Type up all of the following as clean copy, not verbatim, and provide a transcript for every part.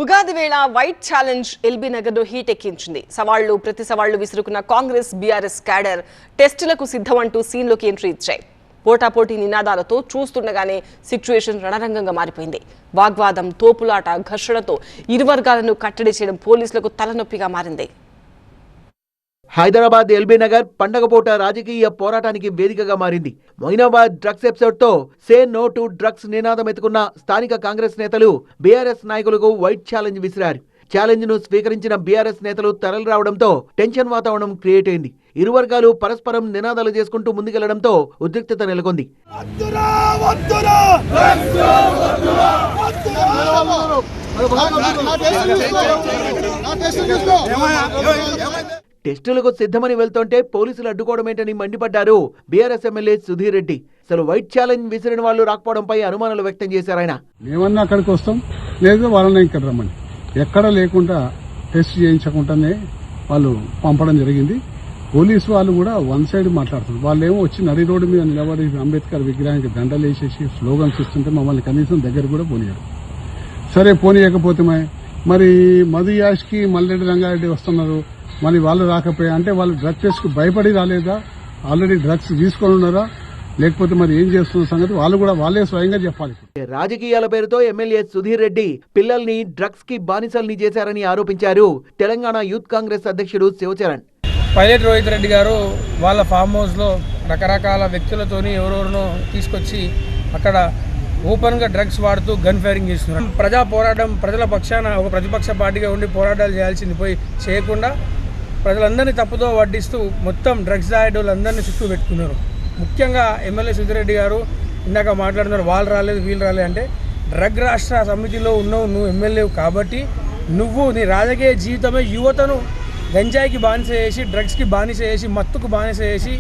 ఉగాది వేళ white challenge LB నగర్లో heat ఎక్కించింది. సవాళ్లు ప్రతి సవాళ్లు విసురుకున్న కాంగ్రెస్ బీఆర్ఎస్ క్యాడర్ టెస్టులకు సిద్ధమంటూ సీన్లోకి ఎంట్రీ ఇచ్చాయి. పోటాపోటీ నినాదాలతో చూస్తుండగానే సిచ్యువేషన్ రణరంగంగా మారిపోయింది. వాగ్వాదం, తోపులాట, ఘర్షణతో ఇరు వర్గాలను కట్టడి చేయడం పోలీసులకు తలనొప్పిగా మారింది. హైదరాబాద్ ఎల్బీ నగర్ పండగ పూట రాజకీయ పోరాటానికి వేదికగా మారింది. మొయినాబాద్ డ్రగ్స్ ఎపిసోడ్ తో సే నో టు డ్రగ్స్ నినాదం ఎత్తుకున్న స్థానిక కాంగ్రెస్ నేతలు బీఆర్ఎస్ నాయకులకు వైట్ ఛాలెంజ్ విసిరారు. ఛాలెంజ్ ను స్వీకరించిన బీఆర్ఎస్ నేతలు తరలి రావడంతో టెన్షన్ వాతావరణం క్రియేట్ అయింది. ఇరు వర్గాలు పరస్పరం నినాదాలు చేసుకుంటూ ముందుకెళ్లడంతో ఉద్రిక్తత నెలకొంది. టెస్టులకు సిద్ధమని వెళ్తుంటే పోలీసులు అడ్డుకోవడమేంటని మండిపడ్డారు బీఆర్ఎస్ ఎమ్మెల్యే సుధీర్ రెడ్డి. అసలు వైట్ ఛాలెంజ్ విసిరిన వాళ్ళు రాకపోవడంపై అనుమానాలు వ్యక్తం చేశారు ఆయన. మేమన్నా అక్కడికి వస్తాం, లేదు వాళ్ళని ఇక్కడ రమ్మని, ఎక్కడ లేకుండా టెస్ట్ చేయించకుండానే వాళ్ళు పంపడం జరిగింది. పోలీసు వాళ్ళు కూడా వన్ సైడ్ మాట్లాడుతున్నారు. వాళ్ళు ఏమో వచ్చి నడి రోడ్డు మీద నిలబడి అంబేద్కర్ విగ్రహానికి దండలు వేసేసి స్లోగన్స్ ఇస్తుంటే మమ్మల్ని కనీసం దగ్గర కూడా పోనీయారు. సరే పోనీయకపోతే మరి మధు యాష్కి మల్లెడ్డి రంగారెడ్డి వస్తున్నారు, మరి వాళ్ళు రాకపోయా అంటే వాళ్ళు డ్రగ్ టెస్ట్ కు భయపడి రాలేదా, ఆల్రెడీ డ్రగ్స్ తీసుకొని ఉన్నారా, లేకపోతే మరి ఏం చేస్తున్న సంగతి వాళ్ళే స్వయంగా చెప్పాలి. రాజకీయాల పేరుతో ఎమ్మెల్యే సుధీర్ రెడ్డి పిల్లల్ని డ్రగ్స్ కి బానిసల్ని చేశారని ఆరోపించారు తెలంగాణ యూత్ కాంగ్రెస్ అధ్యక్షుడు శివచరణ్. పైలట్ రోహిత్ రెడ్డి గారు వాళ్ళ ఫామ్ హౌస్ లో రకరకాల వ్యక్తులతోని ఎవరెవరినో తీసుకొచ్చి అక్కడ ఓపెన్ గా డ్రగ్స్ వాడుతూ గన్ ఫైరింగ్ చేస్తున్నారు. ప్రజా పోరాటం, ప్రజల పక్షాన ఒక ప్రతిపక్ష పార్టీగా ఉండి పోరాటాలు చేయాల్సింది పోయి చేయకుండా ప్రజలందరినీ తప్పుదో వడ్డిస్తూ మొత్తం డ్రగ్స్ దాయేటోళ్ళందరినీ చుట్టూ పెట్టుకున్నారు. ముఖ్యంగా ఎమ్మెల్యే సుధిరెడ్డి గారు ఇందాక మాట్లాడుతున్నారు, వాళ్ళు రాలేదు వీళ్ళు రాలేదు అంటే, డ్రగ్ రాష్ట్ర సమితిలో ఉన్నావు, నువ్వు ఎమ్మెల్యే కాబట్టి నువ్వు నీ రాజకీయ జీవితమే యువతను గంజాయికి బానిస చేసి, డ్రగ్స్కి బానిస చేసి, మత్తుకు బానిస చేసి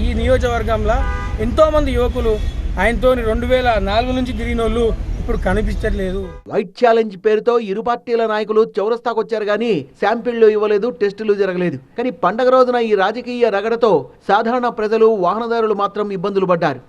ఈ నియోజకవర్గంలో ఎంతోమంది యువకులు ఆయనతో 2004 నుంచి తిరిగిన వాళ్ళు ఇప్పుడు కనిపించట్లేదు. వైట్ ఛాలెంజ్ పేరుతో ఇరు పార్టీల నాయకులు చౌరస్తాకు వచ్చారు గానీ శాంపిళ్లు ఇవ్వలేదు, టెస్టులు జరగలేదు. కానీ పండగ రోజున ఈ రాజకీయ రగడతో సాధారణ ప్రజలు, వాహనదారులు మాత్రం ఇబ్బందులు పడ్డారు.